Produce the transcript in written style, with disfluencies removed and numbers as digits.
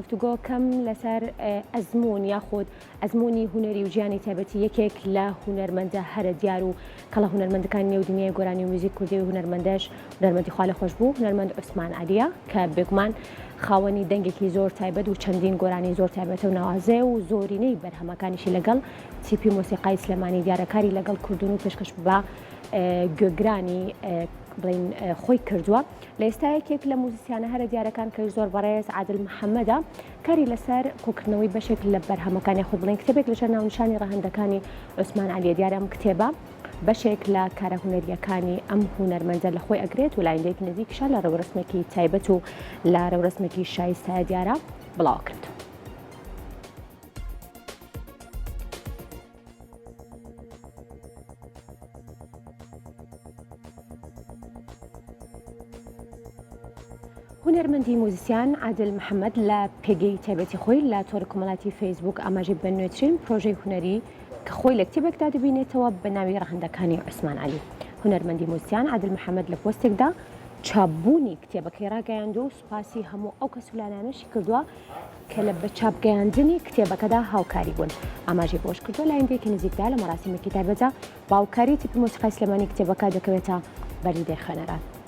گفتوگۆ کەم لەسەر ئەزمون یاخود ئەزمموی هوەری و ژیانی تایبەتی یەکێک لە هوەرمەندە هەرە دیار و کەڵە هوەرمەندەکان نێودنیای گۆرانی و موزیک کوردی و هوەرمەندەش هوەرمەندی خوا لەخۆش بوو هوەرمەند عوسمان عەلیە کە بێگومان خاوەنی دەنگێکی زۆر تایبەت و چەندین گۆرانی زۆر تایبەتە و ناوازێ و زۆرینەی بەرهەمەکانیشی لەگەڵ تیپی مۆسیقای سلێمانی دیارەکاری لەگەڵ کوردون و پێشکەش بە گوێگرانی بڵین خۆی کردووە لە ئێستا یەکێک لە موزیسیانە هەرە دیارەکان کە زۆر بەڕێز عادل محەممەدە کاری لەسەر کۆکردنەوەی بەشێک لە بەرهەمەکانی خۆ بڵین کتێبێک لەژێر ناونیشانی ڕاهەندەکانی عوسمان عەلیە دیارە ئەم کتێبە بەشێک لە کارە هوەریەکانی ئەم هوەرمەندە لە خۆی ئەگرێت و لایندێک نزیکشە لە ڕێوەرسمێکی تایبەت و لە ڕێوەرسمێکی شایستە دیارە بڵاو کرد. هوەرمەندی موزیسیان عادل محەممەد لە پێگەی تایبەتی خۆی لە تۆڕی کۆمەڵاتی فەیسبوک ئاماژەی بە نوێترین پرۆژەی هوەری کە خۆی لە کتێبێکدا دەبینێتەوە بە ناوی ڕاهەندەکانی عوسمان عەلی. هوەرمەندی موزیسیان عادل محەممەد لە پۆستێکدا چاپبوونی کتێبەکەی ڕاگەیاند و سوپاسی هەموو ئەو کەسولانانەشی کردووە کە لە بە چاپگەیاندنی کتێبەکەدا هاوکاری بوون. ئاماژەی بۆش کردووە لایەندێکی نزیکدا لە مەراسیمێکی تایبەتە باوکاری تیپی مۆسیقای سلێمانی کتێبەکە دەکەوێتە بەریدەی خوێنەران.